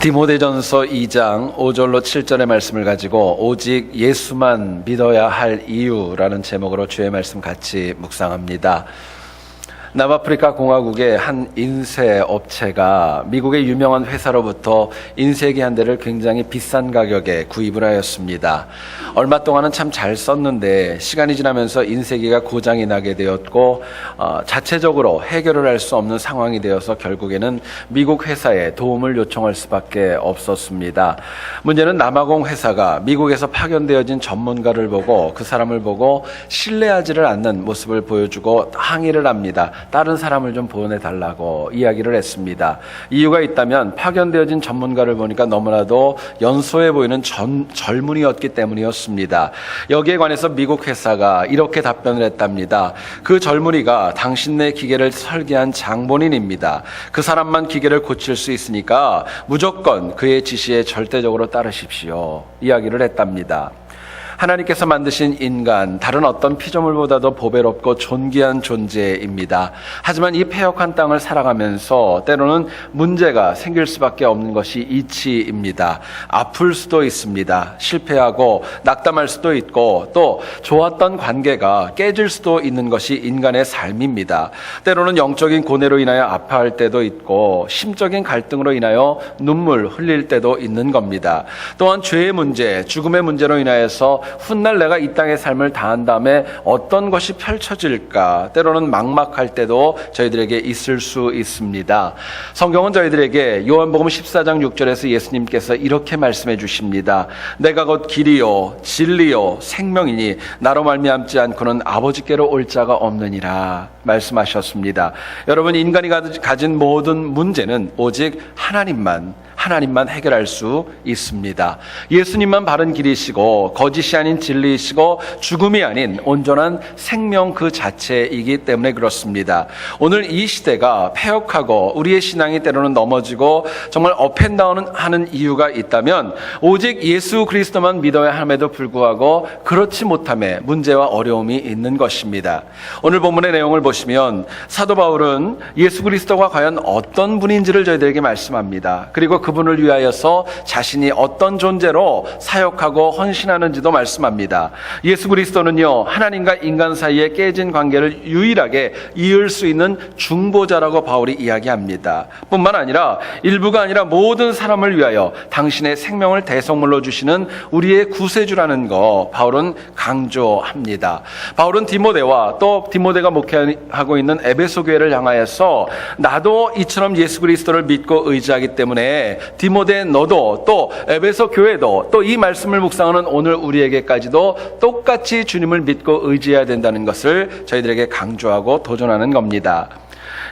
디모데전서 2장 5절로 7절의 말씀을 가지고 오직 예수만 믿어야 할 이유라는 제목으로 주의 말씀 같이 묵상합니다. 남아프리카 공화국의 한 인쇄 업체가 미국의 유명한 회사로부터 인쇄기 한 대를 굉장히 비싼 가격에 구입을 하였습니다. 얼마 동안은 참 잘 썼는데 시간이 지나면서 인쇄기가 고장이 나게 되었고 자체적으로 해결을 할 수 없는 상황이 되어서 결국에는 미국 회사에 도움을 요청할 수밖에 없었습니다. 문제는 남아공 회사가 미국에서 파견되어진 전문가를 보고 그 사람을 보고 신뢰하지를 않는 모습을 보여주고 항의를 합니다. 다른 사람을 좀 보내달라고 이야기를 했습니다. 이유가 있다면 파견되어진 전문가를 보니까 너무나도 연소해 보이는 젊은이였기 때문이었습니다. 여기에 관해서 미국 회사가 이렇게 답변을 했답니다. 그 젊은이가 당신네 기계를 설계한 장본인입니다. 그 사람만 기계를 고칠 수 있으니까 무조건 그의 지시에 절대적으로 따르십시오. 이야기를 했답니다. 하나님께서 만드신 인간, 다른 어떤 피조물보다도 보배롭고 존귀한 존재입니다. 하지만 이 패역한 땅을 살아가면서 때로는 문제가 생길 수밖에 없는 것이 이치입니다. 아플 수도 있습니다. 실패하고 낙담할 수도 있고 또 좋았던 관계가 깨질 수도 있는 것이 인간의 삶입니다. 때로는 영적인 고뇌로 인하여 아파할 때도 있고 심적인 갈등으로 인하여 눈물 흘릴 때도 있는 겁니다. 또한 죄의 문제, 죽음의 문제로 인하여서 훗날 내가 이 땅의 삶을 다한 다음에 어떤 것이 펼쳐질까 때로는 막막할 때도 저희들에게 있을 수 있습니다. 성경은 저희들에게 요한복음 14장 6절에서 예수님께서 이렇게 말씀해 주십니다. 내가 곧 길이요 진리요 생명이니 나로 말미암지 않고는 아버지께로 올 자가 없느니라 말씀하셨습니다. 여러분, 인간이 가진 모든 문제는 오직 하나님만 해결할 수 있습니다. 예수님만 바른 길이시고 거짓이 아닌 진리이시고 죽음이 아닌 온전한 생명 그 자체이기 때문에 그렇습니다. 오늘 이 시대가 패역하고 우리의 신앙이 때로는 넘어지고 정말 업앤다운 하는 이유가 있다면 오직 예수 그리스도만 믿어야 함에도 불구하고 그렇지 못함에 문제와 어려움이 있는 것입니다. 오늘 본문의 내용을 보시면 사도 바울은 예수 그리스도가 과연 어떤 분인지를 저희들에게 말씀합니다. 그리고 그분을 위하여서 자신이 어떤 존재로 사역하고 헌신하는지도 말씀합니다. 예수 그리스도는요, 하나님과 인간 사이에 깨진 관계를 유일하게 이을 수 있는 중보자라고 바울이 이야기합니다. 뿐만 아니라 일부가 아니라 모든 사람을 위하여 당신의 생명을 대속물로 주시는 우리의 구세주라는 거 바울은 강조합니다. 바울은 디모데와 또 디모데가 목회하고 있는 에베소 교회를 향하여서 나도 이처럼 예수 그리스도를 믿고 의지하기 때문에 디모데 너도 또 에베소 교회도 또 이 말씀을 묵상하는 오늘 우리에게까지도 똑같이 주님을 믿고 의지해야 된다는 것을 저희들에게 강조하고 도전하는 겁니다.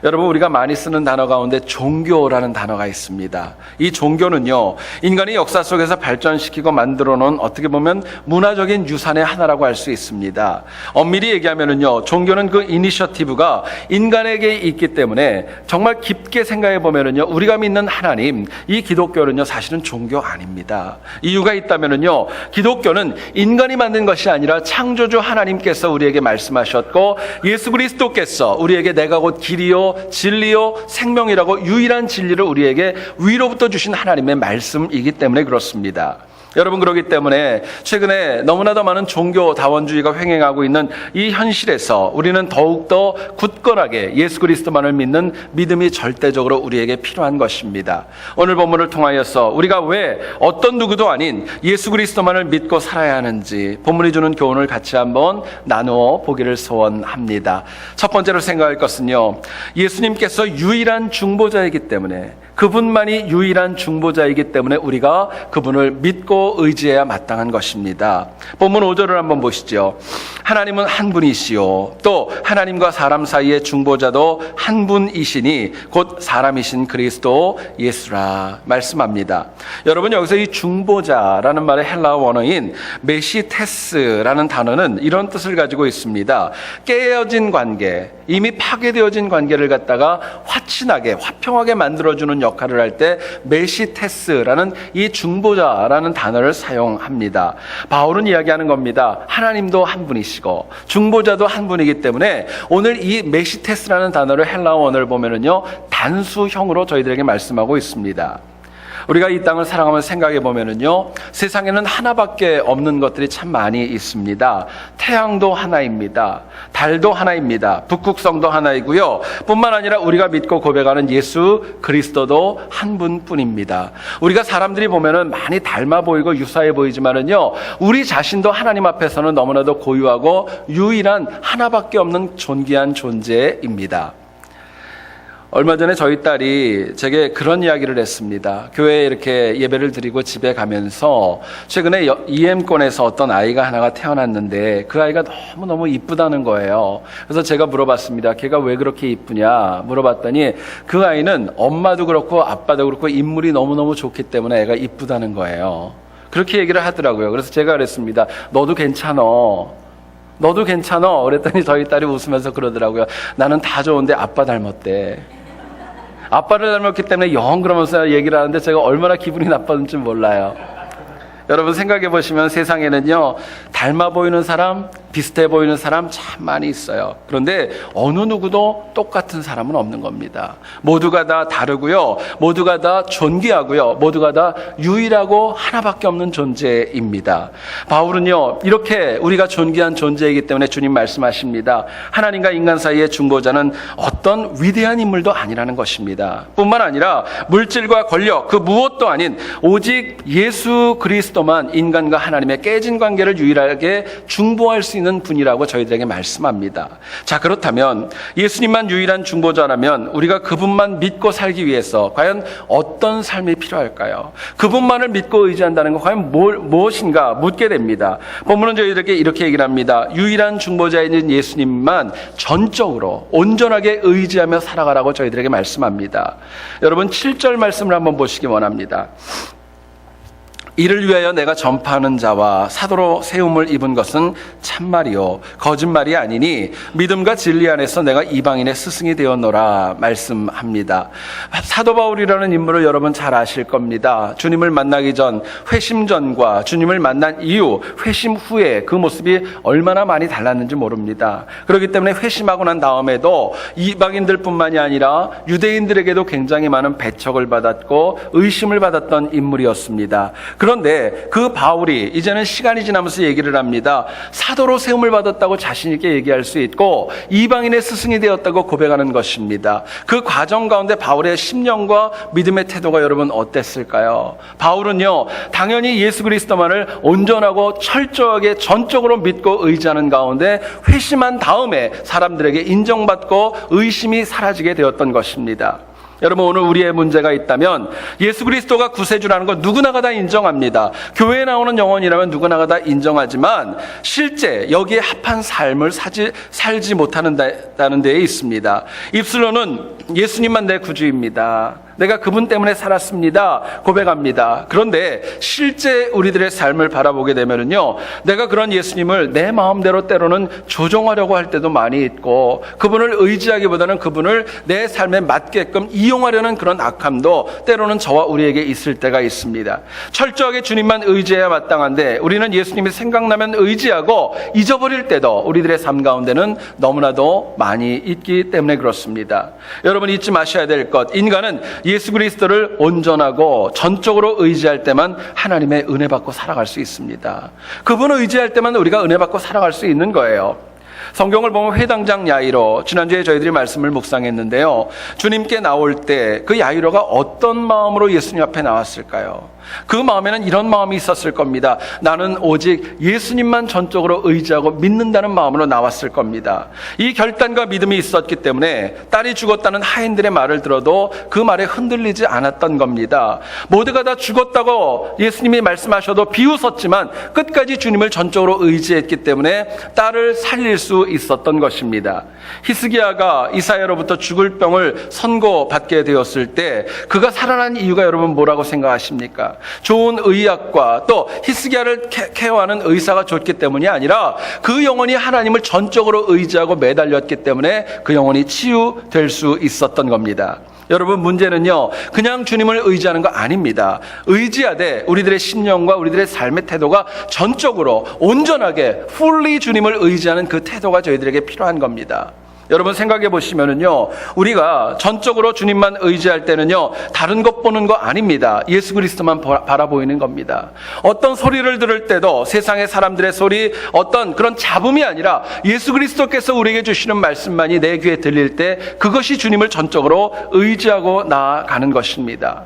여러분, 우리가 많이 쓰는 단어 가운데 종교라는 단어가 있습니다. 이 종교는요, 인간이 역사 속에서 발전시키고 만들어 놓은 어떻게 보면 문화적인 유산의 하나라고 할 수 있습니다. 엄밀히 얘기하면은요, 종교는 그 이니셔티브가 인간에게 있기 때문에 정말 깊게 생각해 보면은요, 우리가 믿는 하나님, 이 기독교는요, 사실은 종교 아닙니다. 이유가 있다면은요, 기독교는 인간이 만든 것이 아니라 창조주 하나님께서 우리에게 말씀하셨고 예수 그리스도께서 우리에게 내가 곧 길이요 진리요 생명이라고 유일한 진리를 우리에게 위로부터 주신 하나님의 말씀이기 때문에 그렇습니다. 여러분, 그렇기 때문에 최근에 너무나도 많은 종교다원주의가 횡행하고 있는 이 현실에서 우리는 더욱더 굳건하게 예수 그리스도만을 믿는 믿음이 절대적으로 우리에게 필요한 것입니다. 오늘 본문을 통하여서 우리가 왜 어떤 누구도 아닌 예수 그리스도만을 믿고 살아야 하는지 본문이 주는 교훈을 같이 한번 나누어 보기를 소원합니다. 첫 번째로 생각할 것은요, 예수님께서 유일한 중보자이기 때문에 그분만이 유일한 중보자이기 때문에 우리가 그분을 믿고 의지해야 마땅한 것입니다. 본문 5절을 한번 보시죠. 하나님은 한 분이시요 또 하나님과 사람 사이의 중보자도 한 분이시니 곧 사람이신 그리스도 예수라 말씀합니다. 여러분, 여기서 이 중보자라는 말의 헬라어 원어인 메시테스라는 단어는 이런 뜻을 가지고 있습니다. 깨어진 관계, 이미 파괴되어진 관계를 갖다가 화친하게 화평하게 만들어주는 역할을 할 때 메시테스라는 이 중보자라는 단어를 사용합니다. 바울은 이야기하는 겁니다. 하나님도 한 분이시고 중보자도 한 분이기 때문에 오늘 이 메시테스라는 단어를 헬라어 원어를 보면은요, 단수형으로 저희들에게 말씀하고 있습니다. 우리가 이 땅을 살아가면서 생각해 보면은요, 세상에는 하나밖에 없는 것들이 참 많이 있습니다. 태양도 하나입니다. 달도 하나입니다. 북극성도 하나이고요. 뿐만 아니라 우리가 믿고 고백하는 예수 그리스도도 한 분뿐입니다. 우리가 사람들이 보면은 많이 닮아 보이고 유사해 보이지만은요, 우리 자신도 하나님 앞에서는 너무나도 고유하고 유일한 하나밖에 없는 존귀한 존재입니다. 얼마 전에 저희 딸이 제게 그런 이야기를 했습니다. 교회에 이렇게 예배를 드리고 집에 가면서 최근에 EM권에서 어떤 아이가 하나가 태어났는데 그 아이가 너무너무 이쁘다는 거예요. 그래서 제가 물어봤습니다. 걔가 왜 그렇게 이쁘냐 물어봤더니 그 아이는 엄마도 그렇고 아빠도 그렇고 인물이 너무너무 좋기 때문에 애가 이쁘다는 거예요. 그렇게 얘기를 하더라고요. 그래서 제가 그랬습니다. 너도 괜찮어. 그랬더니 저희 딸이 웃으면서 그러더라고요. 나는 다 좋은데 아빠 닮았대. 아빠를 닮았기 때문에 영 그러면서 얘기를 하는데 제가 얼마나 기분이 나빴는지 몰라요. 여러분 생각해 보시면 세상에는요, 닮아 보이는 사람, 비슷해 보이는 사람 참 많이 있어요. 그런데 어느 누구도 똑같은 사람은 없는 겁니다. 모두가 다 다르고요, 모두가 다 존귀하고요, 모두가 다 유일하고 하나밖에 없는 존재입니다. 바울은요, 이렇게 우리가 존귀한 존재이기 때문에 주님 말씀하십니다. 하나님과 인간 사이의 중보자는 어떤 위대한 인물도 아니라는 것입니다. 뿐만 아니라 물질과 권력 그 무엇도 아닌 오직 예수 그리스도만 인간과 하나님의 깨진 관계를 유일하게 중보할 수 있는 분이라고 저희들에게 말씀합니다. 자, 그렇다면 예수님만 유일한 중보자라면 우리가 그분만 믿고 살기 위해서 과연 어떤 삶이 필요할까요? 그분만을 믿고 의지한다는 건 과연 무엇인가 묻게 됩니다. 본문은 저희들에게 이렇게 얘기를 합니다. 유일한 중보자인 예수님만 전적으로 온전하게 의지하며 살아가라고 저희들에게 말씀합니다. 여러분 7절 말씀을 한번 보시기 원합니다. 이를 위하여 내가 전파하는 자와 사도로 세움을 입은 것은 참말이요 거짓말이 아니니 믿음과 진리 안에서 내가 이방인의 스승이 되었노라 말씀합니다. 사도 바울이라는 인물을 여러분 잘 아실 겁니다. 주님을 만나기 전 회심 전과 주님을 만난 이후 회심 후에 그 모습이 얼마나 많이 달랐는지 모릅니다. 그렇기 때문에 회심하고 난 다음에도 이방인들뿐만이 아니라 유대인들에게도 굉장히 많은 배척을 받았고 의심을 받았던 인물이었습니다. 그런데 그 바울이 이제는 시간이 지나면서 얘기를 합니다. 사도로 세움을 받았다고 자신 있게 얘기할 수 있고 이방인의 스승이 되었다고 고백하는 것입니다. 그 과정 가운데 바울의 심령과 믿음의 태도가 여러분 어땠을까요? 바울은요, 당연히 예수 그리스도만을 온전하고 철저하게 전적으로 믿고 의지하는 가운데 회심한 다음에 사람들에게 인정받고 의심이 사라지게 되었던 것입니다. 여러분 오늘 우리의 문제가 있다면 예수 그리스도가 구세주라는 건 누구나가 다 인정합니다. 교회에 나오는 영혼이라면 누구나가 다 인정하지만 실제 여기에 합한 삶을 살지 못하는 데에 있습니다. 입술로는 예수님만 내 구주입니다. 내가 그분 때문에 살았습니다. 고백합니다. 그런데 실제 우리들의 삶을 바라보게 되면은요, 내가 그런 예수님을 내 마음대로 때로는 조종하려고 할 때도 많이 있고 그분을 의지하기보다는 그분을 내 삶에 맞게끔 이용하려는 그런 악함도 때로는 저와 우리에게 있을 때가 있습니다. 철저하게 주님만 의지해야 마땅한데 우리는 예수님이 생각나면 의지하고 잊어버릴 때도 우리들의 삶 가운데는 너무나도 많이 있기 때문에 그렇습니다. 여러분 잊지 마셔야 될 것, 인간은 예수 그리스도를 온전하고 전적으로 의지할 때만 하나님의 은혜 받고 살아갈 수 있습니다. 그분을 의지할 때만 우리가 은혜 받고 살아갈 수 있는 거예요. 성경을 보면 회당장 야이로, 지난주에 저희들이 말씀을 묵상했는데요, 주님께 나올 때 그 야이로가 어떤 마음으로 예수님 앞에 나왔을까요? 그 마음에는 이런 마음이 있었을 겁니다. 나는 오직 예수님만 전적으로 의지하고 믿는다는 마음으로 나왔을 겁니다. 이 결단과 믿음이 있었기 때문에 딸이 죽었다는 하인들의 말을 들어도 그 말에 흔들리지 않았던 겁니다. 모두가 다 죽었다고 예수님이 말씀하셔도 비웃었지만 끝까지 주님을 전적으로 의지했기 때문에 딸을 살릴 수 있었던 것입니다. 히스기야가 이사야로부터 죽을 병을 선고받게 되었을 때 그가 살아난 이유가 여러분 뭐라고 생각하십니까? 좋은 의학과 또 히스기야를 케어하는 의사가 좋기 때문이 아니라 그 영혼이 하나님을 전적으로 의지하고 매달렸기 때문에 그 영혼이 치유될 수 있었던 겁니다. 여러분 문제는요, 그냥 주님을 의지하는 거 아닙니다. 의지하되 우리들의 심령과 우리들의 삶의 태도가 전적으로 온전하게 fully 주님을 의지하는 그 태도가 저희들에게 필요한 겁니다. 여러분 생각해 보시면은요, 우리가 전적으로 주님만 의지할 때는요, 다른 것 보는 거 아닙니다. 예수 그리스도만 바라보이는 겁니다. 어떤 소리를 들을 때도 세상의 사람들의 소리, 어떤 그런 잡음이 아니라 예수 그리스도께서 우리에게 주시는 말씀만이 내 귀에 들릴 때 그것이 주님을 전적으로 의지하고 나아가는 것입니다.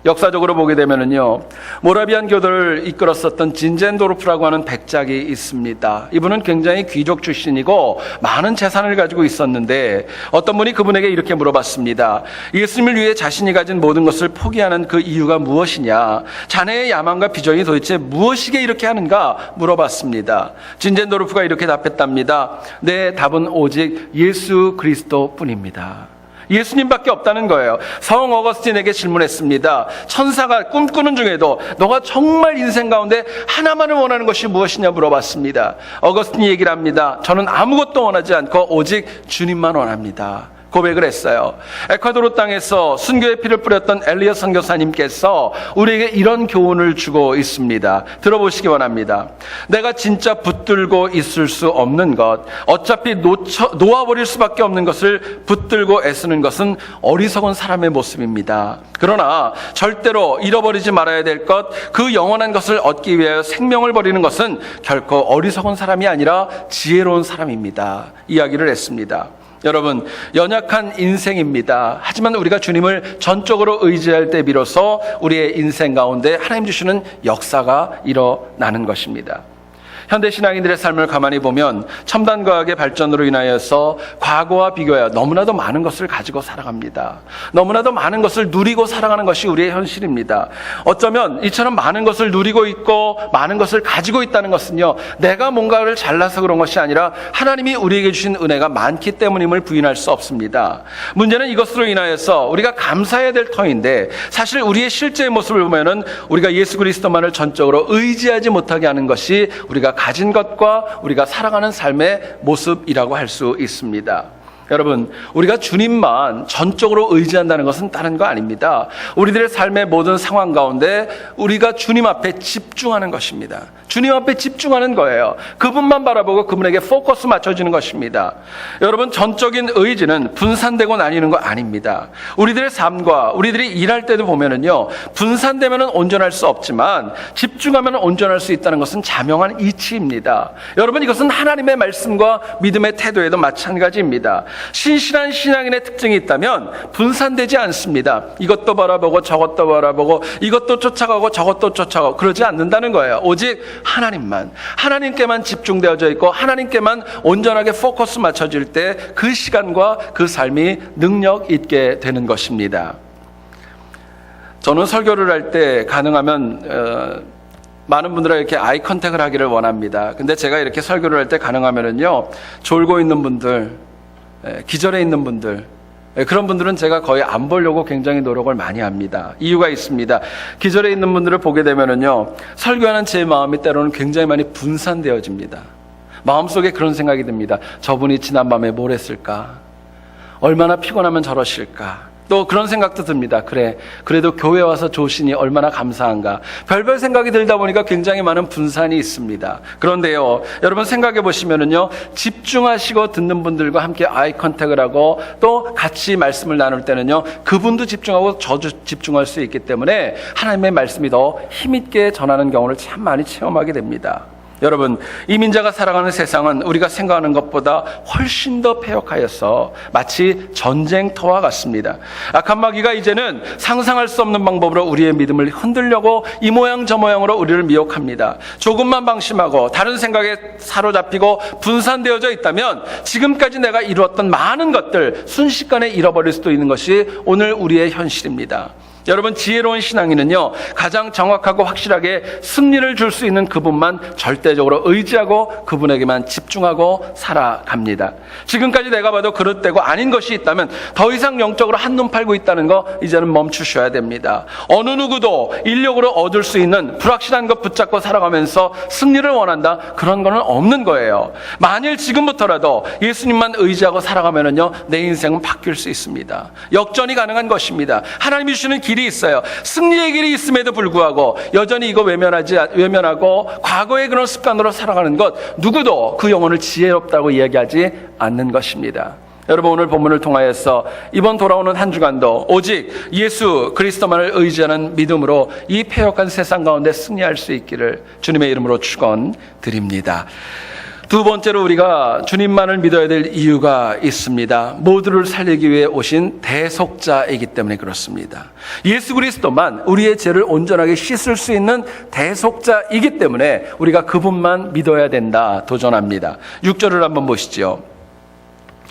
역사적으로 보게 되면은요, 모라비안 교도를 이끌었었던 진젠도르프라고 하는 백작이 있습니다. 이분은 굉장히 귀족 출신이고 많은 재산을 가지고 있었는데 어떤 분이 그분에게 이렇게 물어봤습니다. 예수님을 위해 자신이 가진 모든 것을 포기하는 그 이유가 무엇이냐? 자네의 야망과 비전이 도대체 무엇이게 이렇게 하는가? 물어봤습니다. 진젠도르프가 이렇게 답했답니다. 내 답은 오직 예수 그리스도뿐입니다. 예수님밖에 없다는 거예요. 성 어거스틴에게 질문했습니다. 천사가 꿈꾸는 중에도 너가 정말 인생 가운데 하나만을 원하는 것이 무엇이냐 물어봤습니다. 어거스틴이 얘기를 합니다. 저는 아무것도 원하지 않고 오직 주님만 원합니다. 고백을 했어요. 에콰도르 땅에서 순교의 피를 뿌렸던 엘리엇 선교사님께서 우리에게 이런 교훈을 주고 있습니다. 들어보시기 원합니다. 내가 진짜 붙들고 있을 수 없는 것, 어차피 놓아버릴 수밖에 없는 것을 붙들고 애쓰는 것은 어리석은 사람의 모습입니다. 그러나 절대로 잃어버리지 말아야 될 것, 그 영원한 것을 얻기 위하여 생명을 버리는 것은 결코 어리석은 사람이 아니라 지혜로운 사람입니다. 이야기를 했습니다. 여러분, 연약한 인생입니다. 하지만 우리가 주님을 전적으로 의지할 때 비로소 우리의 인생 가운데 하나님 주시는 역사가 일어나는 것입니다. 현대 신앙인들의 삶을 가만히 보면 첨단과학의 발전으로 인하여서 과거와 비교하여 너무나도 많은 것을 가지고 살아갑니다. 너무나도 많은 것을 누리고 살아가는 것이 우리의 현실입니다. 어쩌면 이처럼 많은 것을 누리고 있고 많은 것을 가지고 있다는 것은요, 내가 뭔가를 잘나서 그런 것이 아니라 하나님이 우리에게 주신 은혜가 많기 때문임을 부인할 수 없습니다. 문제는 이것으로 인하여서 우리가 감사해야 될 터인데 사실 우리의 실제의 모습을 보면은 우리가 예수 그리스도만을 전적으로 의지하지 못하게 하는 것이 우리가 가진 것과 우리가 살아가는 삶의 모습이라고 할 수 있습니다. 여러분, 우리가 주님만 전적으로 의지한다는 것은 다른 거 아닙니다. 우리들의 삶의 모든 상황 가운데 우리가 주님 앞에 집중하는 것입니다. 주님 앞에 집중하는 거예요. 그분만 바라보고 그분에게 포커스 맞춰지는 것입니다. 여러분, 전적인 의지는 분산되고 나뉘는 거 아닙니다. 우리들의 삶과 우리들이 일할 때도 보면은요, 분산되면은 온전할 수 없지만 집중하면 온전할 수 있다는 것은 자명한 이치입니다. 여러분, 이것은 하나님의 말씀과 믿음의 태도에도 마찬가지입니다. 신실한 신앙인의 특징이 있다면 분산되지 않습니다. 이것도 바라보고 저것도 바라보고 이것도 쫓아가고 저것도 쫓아가고 그러지 않는다는 거예요. 오직 하나님만, 하나님께만 집중되어져 있고 하나님께만 온전하게 포커스 맞춰질 때 그 시간과 그 삶이 능력 있게 되는 것입니다. 저는 설교를 할 때 가능하면 많은 분들과 이렇게 아이 컨택을 하기를 원합니다. 근데 제가 이렇게 설교를 할 때 가능하면은요, 졸고 있는 분들, 기절해 있는 분들, 그런 분들은 제가 거의 안 보려고 굉장히 노력을 많이 합니다. 이유가 있습니다. 기절해 있는 분들을 보게 되면은요, 설교하는 제 마음이 때로는 굉장히 많이 분산되어집니다. 마음속에 그런 생각이 듭니다. 저분이 지난밤에 뭘 했을까? 얼마나 피곤하면 저러실까? 또 그런 생각도 듭니다. 그래도 교회 와서 조시니 얼마나 감사한가. 별별 생각이 들다 보니까 굉장히 많은 분산이 있습니다. 그런데요, 여러분 생각해 보시면은요, 집중하시고 듣는 분들과 함께 아이 컨택을 하고 또 같이 말씀을 나눌 때는요, 그분도 집중하고 저도 집중할 수 있기 때문에 하나님의 말씀이 더 힘있게 전하는 경우를 참 많이 체험하게 됩니다. 여러분, 이 민자가 살아가는 세상은 우리가 생각하는 것보다 훨씬 더 패역하여서 마치 전쟁터와 같습니다. 악한 마귀가 이제는 상상할 수 없는 방법으로 우리의 믿음을 흔들려고 이 모양 저 모양으로 우리를 미혹합니다. 조금만 방심하고 다른 생각에 사로잡히고 분산되어져 있다면 지금까지 내가 이루었던 많은 것들 순식간에 잃어버릴 수도 있는 것이 오늘 우리의 현실입니다. 여러분, 지혜로운 신앙인은요, 가장 정확하고 확실하게 승리를 줄 수 있는 그분만 절대적으로 의지하고 그분에게만 집중하고 살아갑니다. 지금까지 내가 봐도 그릇되고 아닌 것이 있다면 더 이상 영적으로 한눈 팔고 있다는 거 이제는 멈추셔야 됩니다. 어느 누구도 인력으로 얻을 수 있는 불확실한 것 붙잡고 살아가면서 승리를 원한다, 그런 거는 없는 거예요. 만일 지금부터라도 예수님만 의지하고 살아가면은요, 내 인생은 바뀔 수 있습니다. 역전이 가능한 것입니다. 하나님이 주시는 길이 있어요. 승리의 길이 있음에도 불구하고 여전히 이거 외면하고 과거의 그런 습관으로 살아가는 것, 누구도 그 영혼을 지혜롭다고 이야기하지 않는 것입니다. 여러분, 오늘 본문을 통하여서 이번 돌아오는 한 주간도 오직 예수 그리스도만을 의지하는 믿음으로 이 패역한 세상 가운데 승리할 수 있기를 주님의 이름으로 축원드립니다. 두 번째로 우리가 주님만을 믿어야 될 이유가 있습니다. 모두를 살리기 위해 오신 대속자이기 때문에 그렇습니다. 예수 그리스도만 우리의 죄를 온전하게 씻을 수 있는 대속자이기 때문에 우리가 그분만 믿어야 된다 도전합니다. 6절을 한번 보시죠.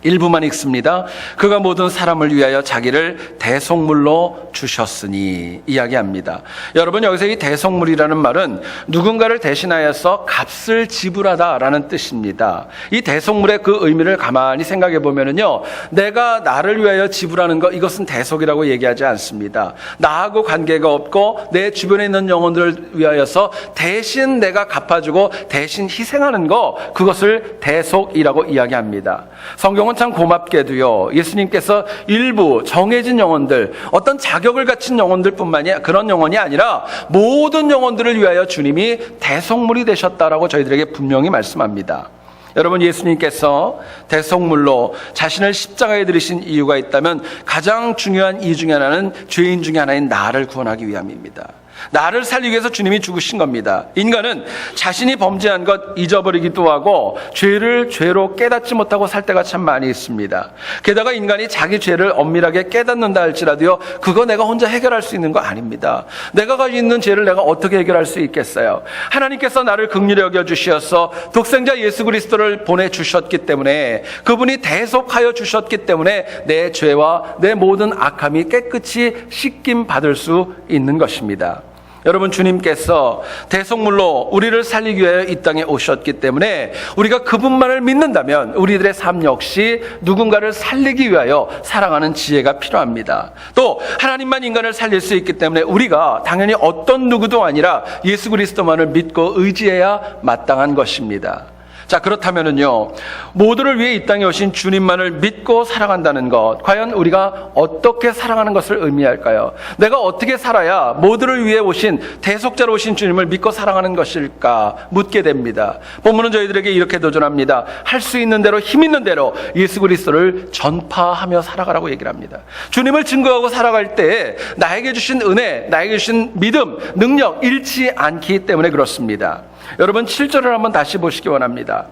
일부만 읽습니다. 그가 모든 사람을 위하여 자기를 대속물로 주셨으니 이야기합니다. 여러분, 여기서 이 대속물이라는 말은 누군가를 대신하여서 값을 지불하다라는 뜻입니다. 이 대속물의 그 의미를 가만히 생각해 보면은요, 내가 나를 위하여 지불하는 것, 이것은 대속이라고 얘기하지 않습니다. 나하고 관계가 없고 내 주변에 있는 영혼들을 위하여서 대신 내가 갚아주고 대신 희생하는 것, 그것을 대속이라고 이야기합니다. 성경은 참 고맙게도요, 예수님께서 일부 정해진 영혼들, 어떤 자격을 갖춘 영혼들뿐만이 그런 영혼이 아니라 모든 영혼들을 위하여 주님이 대속물이 되셨다라고 저희들에게 분명히 말씀합니다. 여러분, 예수님께서 대속물로 자신을 십자가에 들이신 이유가 있다면 가장 중요한 이유 중에 하나는 죄인 중에 하나인 나를 구원하기 위함입니다. 나를 살리기 위해서 주님이 죽으신 겁니다. 인간은 자신이 범죄한 것 잊어버리기도 하고 죄를 죄로 깨닫지 못하고 살 때가 참 많이 있습니다. 게다가 인간이 자기 죄를 엄밀하게 깨닫는다 할지라도요, 그거 내가 혼자 해결할 수 있는 거 아닙니다. 내가 가지고 있는 죄를 내가 어떻게 해결할 수 있겠어요? 하나님께서 나를 긍휼히 여겨주셔서 독생자 예수 그리스도를 보내주셨기 때문에, 그분이 대속하여 주셨기 때문에 내 죄와 내 모든 악함이 깨끗이 씻김 받을 수 있는 것입니다. 여러분, 주님께서 대속물로 우리를 살리기 위하여 이 땅에 오셨기 때문에 우리가 그분만을 믿는다면 우리들의 삶 역시 누군가를 살리기 위하여 살아가는 지혜가 필요합니다. 또 하나님만 인간을 살릴 수 있기 때문에 우리가 당연히 어떤 누구도 아니라 예수 그리스도만을 믿고 의지해야 마땅한 것입니다. 자, 그렇다면은요, 모두를 위해 이 땅에 오신 주님만을 믿고 살아간다는 것, 과연 우리가 어떻게 살아가는 것을 의미할까요? 내가 어떻게 살아야 모두를 위해 오신 대속자로 오신 주님을 믿고 살아가는 것일까 묻게 됩니다. 본문은 저희들에게 이렇게 도전합니다. 할 수 있는 대로, 힘 있는 대로 예수 그리스도를 전파하며 살아가라고 얘기를 합니다. 주님을 증거하고 살아갈 때 나에게 주신 은혜, 나에게 주신 믿음, 능력 잃지 않기 때문에 그렇습니다. 여러분, 7절을 한번 다시 보시기 원합니다.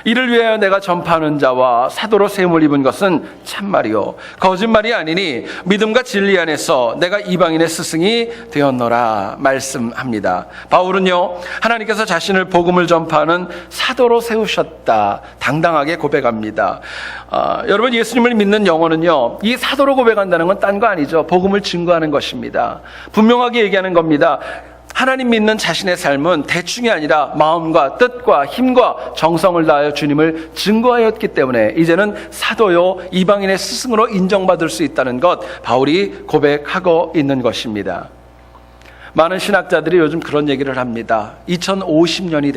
이를 위하여 내가 전파하는 자와 사도로 세움을 입은 것은 참말이요 거짓말이 아니니 믿음과 진리 안에서 내가 이방인의 스승이 되었노라 말씀합니다. 바울은요, 하나님께서 자신을 복음을 전파하는 사도로 세우셨다 당당하게 고백합니다. 여러분, 예수님을 믿는 영혼은요, 이 사도로 고백한다는 건 딴 거 아니죠. 복음을 증거하는 것입니다. 분명하게 얘기하는 겁니다. 하나님 믿는 자신의 삶은 대충이 아니라 마음과 뜻과 힘과 정성을 다하여 주님을 증거하였기 때문에 이제는 사도요 이방인의 스승으로 인정받을 수 있다는 것, 바울이 고백하고 있는 것입니다. 많은 신학자들이 요즘 그런 얘기를 합니다. 2050년이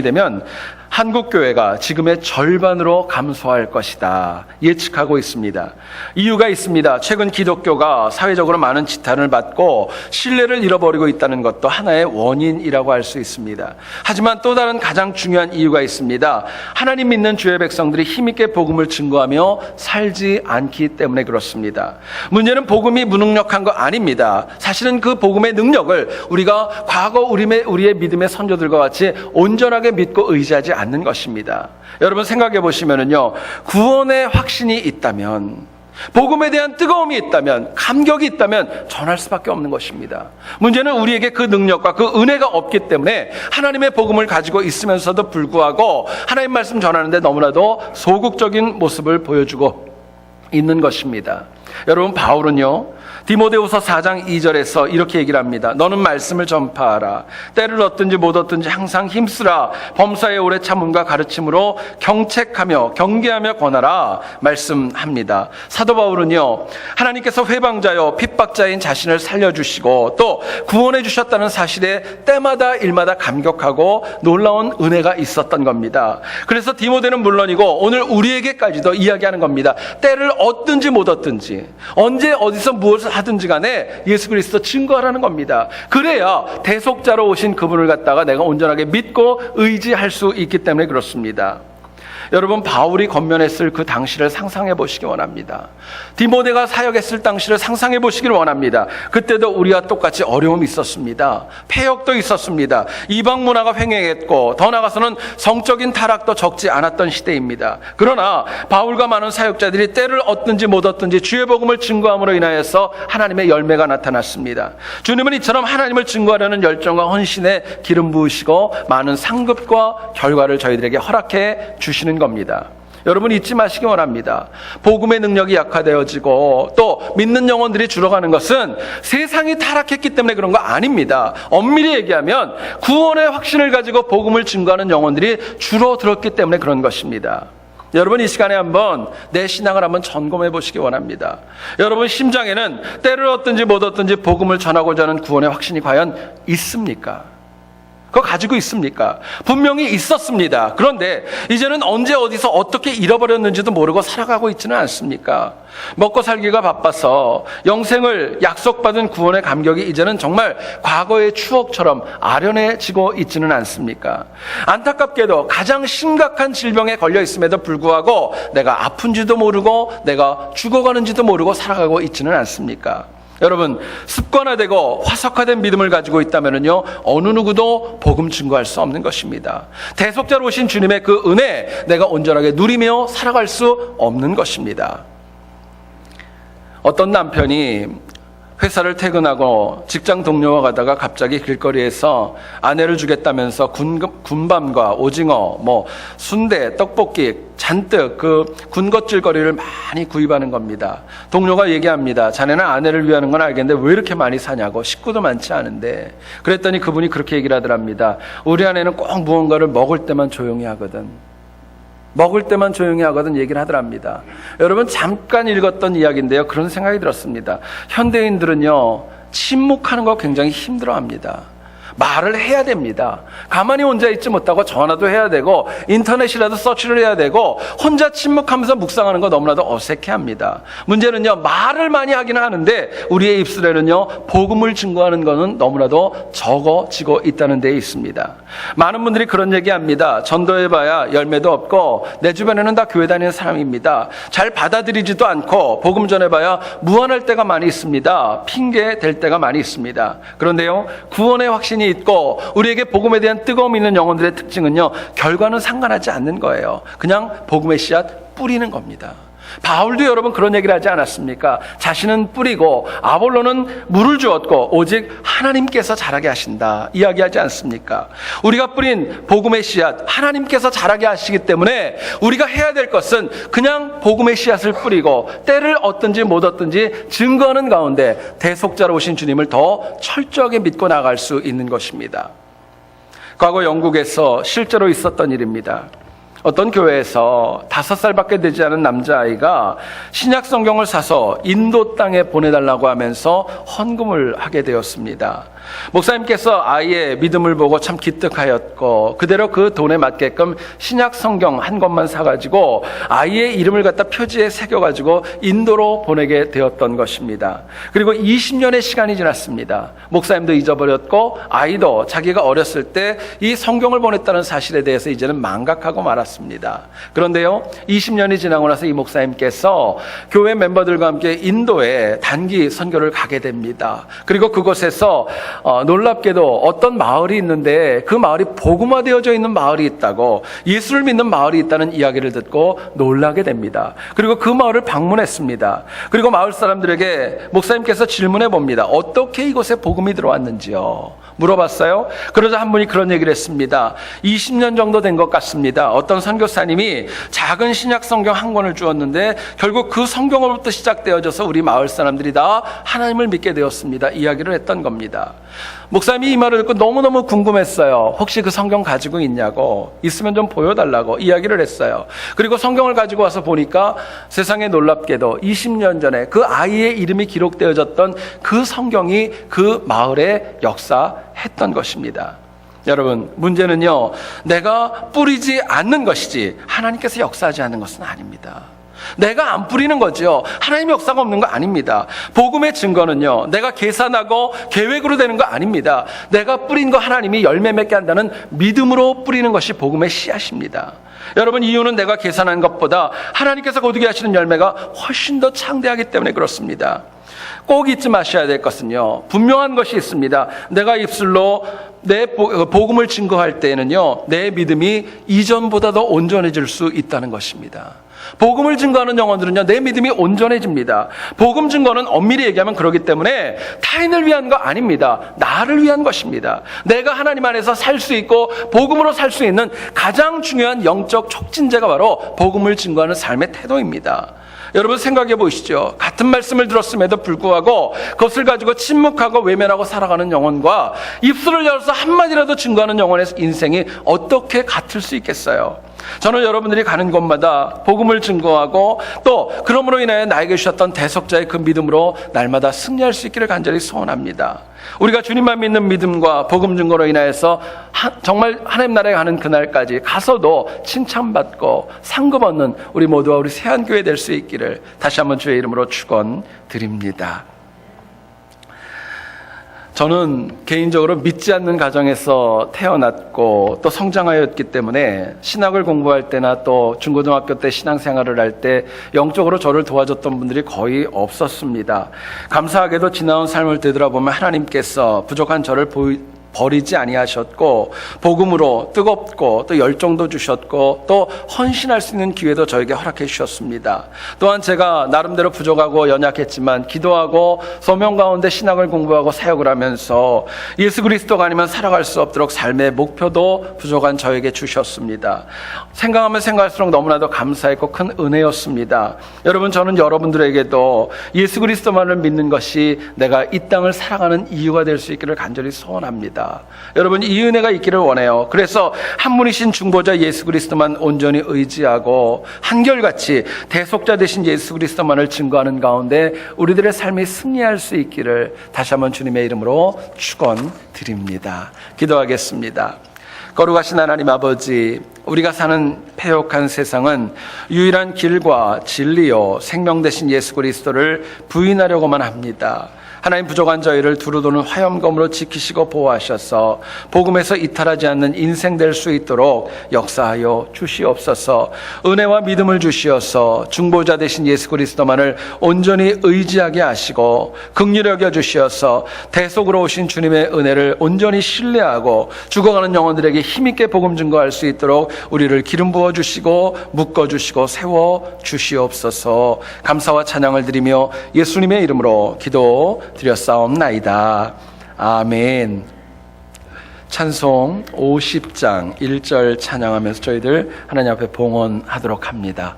되면 한국 교회가 지금의 절반으로 감소할 것이다 예측하고 있습니다. 이유가 있습니다. 최근 기독교가 사회적으로 많은 지탄을 받고 신뢰를 잃어버리고 있다는 것도 하나의 원인이라고 할 수 있습니다. 하지만 또 다른 가장 중요한 이유가 있습니다. 하나님 믿는 주의 백성들이 힘있게 복음을 증거하며 살지 않기 때문에 그렇습니다. 문제는 복음이 무능력한 거 아닙니다. 사실은 그 복음의 능력을 우리가 과거 우리의 믿음의 선조들과 같이 온전하게 믿고 의지하지 않는 것입니다. 여러분, 생각해 보시면은요, 구원의 확신이 있다면, 복음에 대한 뜨거움이 있다면, 감격이 있다면 전할 수밖에 없는 것입니다. 문제는 우리에게 그 능력과 그 은혜가 없기 때문에 하나님의 복음을 가지고 있으면서도 불구하고 하나님 말씀 전하는데 너무나도 소극적인 모습을 보여주고 있는 것입니다. 여러분, 바울은요, 디모데후서 4장 2절에서 이렇게 얘기를 합니다. 너는 말씀을 전파하라. 때를 얻든지 못 얻든지 항상 힘쓰라. 범사의 오래 참음과 가르침으로 경책하며 경계하며 권하라 말씀합니다. 사도 바울은요, 하나님께서 회방자요 핍박자인 자신을 살려주시고 또 구원해 주셨다는 사실에 때마다 일마다 감격하고 놀라운 은혜가 있었던 겁니다. 그래서 디모데는 물론이고 오늘 우리에게까지도 이야기하는 겁니다. 때를 얻든지 못 얻든지, 언제 어디서 무엇을 하든지 간에 예수 그리스도 증거하라는 겁니다. 그래야 대속자로 오신 그분을 갖다가 내가 온전하게 믿고 의지할 수 있기 때문에 그렇습니다. 여러분, 바울이 권면했을 그 당시를 상상해 보시기 원합니다. 디모데가 사역했을 당시를 상상해 보시기를 원합니다. 그때도 우리와 똑같이 어려움이 있었습니다. 폐역도 있었습니다. 이방 문화가 횡행했고 더 나아가서는 성적인 타락도 적지 않았던 시대입니다. 그러나 바울과 많은 사역자들이 때를 얻든지 못 얻든지 주의 복음을 증거함으로 인하여서 하나님의 열매가 나타났습니다. 주님은 이처럼 하나님을 증거하려는 열정과 헌신에 기름 부으시고 많은 상급과 결과를 저희들에게 허락해 주시는 겁니다. 여러분, 잊지 마시기 원합니다. 복음의 능력이 약화되어지고 또 믿는 영혼들이 줄어가는 것은 세상이 타락했기 때문에 그런 거 아닙니다. 엄밀히 얘기하면 구원의 확신을 가지고 복음을 증거하는 영혼들이 줄어들었기 때문에 그런 것입니다. 여러분, 이 시간에 한번 내 신앙을 한번 점검해 보시기 원합니다. 여러분 심장에는 때를 얻든지 못 얻든지 복음을 전하고자 하는 구원의 확신이 과연 있습니까? 그거 가지고 있습니까? 분명히 있었습니다. 그런데 이제는 언제 어디서 어떻게 잃어버렸는지도 모르고 살아가고 있지는 않습니까? 먹고 살기가 바빠서 영생을 약속받은 구원의 감격이 이제는 정말 과거의 추억처럼 아련해지고 있지는 않습니까? 안타깝게도 가장 심각한 질병에 걸려 있음에도 불구하고 내가 아픈지도 모르고 내가 죽어가는지도 모르고 살아가고 있지는 않습니까? 여러분, 습관화되고 화석화된 믿음을 가지고 있다면요, 어느 누구도 복음 증거할 수 없는 것입니다. 대속자로 오신 주님의 그 은혜, 내가 온전하게 누리며 살아갈 수 없는 것입니다. 어떤 남편이 회사를 퇴근하고 직장 동료와 가다가 갑자기 길거리에서 아내를 주겠다면서 군밤과 오징어, 순대, 떡볶이 잔뜩 그 군것질거리를 많이 구입하는 겁니다. 동료가 얘기합니다. 자네는 아내를 위하는 건 알겠는데 왜 이렇게 많이 사냐고. 식구도 많지 않은데. 그랬더니 그분이 그렇게 얘기를 하더랍니다. 우리 아내는 꼭 무언가를 먹을 때만 조용히 하거든. 먹을 때만 조용히 하거든 얘기를 하더랍니다. 여러분, 잠깐 읽었던 이야기인데요, 그런 생각이 들었습니다. 현대인들은요, 침묵하는 거 굉장히 힘들어합니다. 말을 해야 됩니다. 가만히 혼자 있지 못하고 전화도 해야 되고 인터넷이라도 서치를 해야 되고 혼자 침묵하면서 묵상하는 거 너무나도 어색해합니다. 문제는요, 말을 많이 하기는 하는데 우리의 입술에는요, 복음을 증거하는 것은 너무나도 적어지고 있다는 데 있습니다. 많은 분들이 그런 얘기합니다. 전도해봐야 열매도 없고 내 주변에는 다 교회 다니는 사람입니다. 잘 받아들이지도 않고 복음 전해봐야 무안할 때가 많이 있습니다. 핑계 댈 때가 많이 있습니다. 그런데요, 구원의 확신이 있고 우리에게 복음에 대한 뜨거움이 있는 영혼들의 특징은요, 결과는 상관하지 않는 거예요. 그냥 복음의 씨앗 뿌리는 겁니다. 바울도 여러분 그런 얘기를 하지 않았습니까? 자신은 뿌리고 아볼로는 물을 주었고 오직 하나님께서 자라게 하신다 이야기하지 않습니까? 우리가 뿌린 복음의 씨앗 하나님께서 자라게 하시기 때문에 우리가 해야 될 것은 그냥 복음의 씨앗을 뿌리고 때를 얻든지 못 얻든지 증거하는 가운데 대속자로 오신 주님을 더 철저하게 믿고 나갈 수 있는 것입니다. 과거 영국에서 실제로 있었던 일입니다. 어떤 교회에서 5살밖에 되지 않은 남자아이가 신약 성경을 사서 인도 땅에 보내달라고 하면서 헌금을 하게 되었습니다. 목사님께서 아이의 믿음을 보고 참 기특하였고 그대로 그 돈에 맞게끔 신약 성경 한 권만 사가지고 아이의 이름을 갖다 표지에 새겨가지고 인도로 보내게 되었던 것입니다. 그리고 20년의 시간이 지났습니다. 목사님도 잊어버렸고 아이도 자기가 어렸을 때 이 성경을 보냈다는 사실에 대해서 이제는 망각하고 말았습니다. 그런데요, 20년이 지나고 나서 이 목사님께서 교회 멤버들과 함께 인도에 단기 선교를 가게 됩니다. 그리고 그곳에서 놀랍게도 어떤 마을이 있는데 그 마을이 복음화되어져 있는 마을이 있다고, 예수를 믿는 마을이 있다는 이야기를 듣고 놀라게 됩니다. 그리고 그 마을을 방문했습니다. 그리고 마을 사람들에게 목사님께서 질문해 봅니다. 어떻게 이곳에 복음이 들어왔는지요? 물어봤어요. 그러자 한 분이 그런 얘기를 했습니다. 20년 정도 된 것 같습니다. 어떤 선교사님이 작은 신약 성경 한 권을 주었는데 결국 그 성경으로부터 시작되어져서 우리 마을 사람들이 다 하나님을 믿게 되었습니다. 이야기를 했던 겁니다. 목사님이 이 말을 듣고 너무너무 궁금했어요. 혹시 그 성경 가지고 있냐고, 있으면 좀 보여달라고 이야기를 했어요. 그리고 성경을 가지고 와서 보니까 세상에 놀랍게도 20년 전에 그 아이의 이름이 기록되어졌던 그 성경이 그 마을에 역사했던 것입니다. 여러분, 문제는요, 내가 뿌리지 않는 것이지 하나님께서 역사하지 않는 것은 아닙니다. 내가 안 뿌리는 거죠. 하나님의 역사가 없는 거 아닙니다. 복음의 증거는요, 내가 계산하고 계획으로 되는 거 아닙니다. 내가 뿌린 거 하나님이 열매 맺게 한다는 믿음으로 뿌리는 것이 복음의 씨앗입니다. 여러분, 이유는 내가 계산한 것보다 하나님께서 거두게 하시는 열매가 훨씬 더 창대하기 때문에 그렇습니다. 꼭 잊지 마셔야 될 것은요, 분명한 것이 있습니다. 내가 입술로 내 복음을 증거할 때에는요, 내 믿음이 이전보다 더 온전해질 수 있다는 것입니다. 복음을 증거하는 영혼들은요, 내 믿음이 온전해집니다. 복음 증거는 엄밀히 얘기하면 그렇기 때문에 타인을 위한 거 아닙니다. 나를 위한 것입니다. 내가 하나님 안에서 살 수 있고 복음으로 살 수 있는 가장 중요한 영적 촉진제가 바로 복음을 증거하는 삶의 태도입니다. 여러분, 생각해 보시죠. 같은 말씀을 들었음에도 불구하고 그것을 가지고 침묵하고 외면하고 살아가는 영혼과 입술을 열어서 한마디라도 증거하는 영혼의 인생이 어떻게 같을 수 있겠어요? 저는 여러분들이 가는 곳마다 복음을 증거하고 또 그러므로 인하여 나에게 주셨던 대속자의 그 믿음으로 날마다 승리할 수 있기를 간절히 소원합니다. 우리가 주님만 믿는 믿음과 복음 증거로 인하여서 정말 하나님 나라에 가는 그날까지 가서도 칭찬받고 상급 얻는 우리 모두와 우리 세한교회 될 수 있기를 다시 한번 주의 이름으로 축원드립니다. 저는 개인적으로 믿지 않는 가정에서 태어났고 또 성장하였기 때문에 신학을 공부할 때나 또 중고등학교 때 신앙생활을 할 때 영적으로 저를 도와줬던 분들이 거의 없었습니다. 감사하게도 지나온 삶을 되돌아보면 하나님께서 부족한 저를 버리지 아니하셨고 복음으로 뜨겁고 또 열정도 주셨고 또 헌신할 수 있는 기회도 저에게 허락해 주셨습니다. 또한 제가 나름대로 부족하고 연약했지만 기도하고 소명 가운데 신학을 공부하고 사역을 하면서 예수 그리스도가 아니면 살아갈 수 없도록 삶의 목표도 부족한 저에게 주셨습니다. 생각하면 생각할수록 너무나도 감사했고 큰 은혜였습니다. 여러분, 저는 여러분들에게도 예수 그리스도만을 믿는 것이 내가 이 땅을 살아가는 이유가 될 수 있기를 간절히 소원합니다. 여러분, 이 은혜가 있기를 원해요. 그래서 한 분이신 중보자 예수 그리스도만 온전히 의지하고 한결같이 대속자 되신 예수 그리스도만을 증거하는 가운데 우리들의 삶이 승리할 수 있기를 다시 한번 주님의 이름으로 축원드립니다. 기도하겠습니다. 거룩하신 하나님 아버지, 우리가 사는 패역한 세상은 유일한 길과 진리요 생명 되신 예수 그리스도를 부인하려고만 합니다. 하나님, 부족한 저희를 두루도는 화염검으로 지키시고 보호하셔서 복음에서 이탈하지 않는 인생 될 수 있도록 역사하여 주시옵소서. 은혜와 믿음을 주시어서 중보자 되신 예수 그리스도만을 온전히 의지하게 하시고 긍휼히 여겨 주시어서 대속으로 오신 주님의 은혜를 온전히 신뢰하고 죽어가는 영혼들에게 힘있게 복음 증거할 수 있도록 우리를 기름 부어 주시고 묶어 주시고 세워 주시옵소서. 감사와 찬양을 드리며 예수님의 이름으로 기도 드렸사옵나이다. 아멘. 찬송 50장 1절 찬양하면서 저희들 하나님 앞에 봉헌하도록 합니다.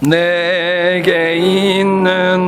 내게 있는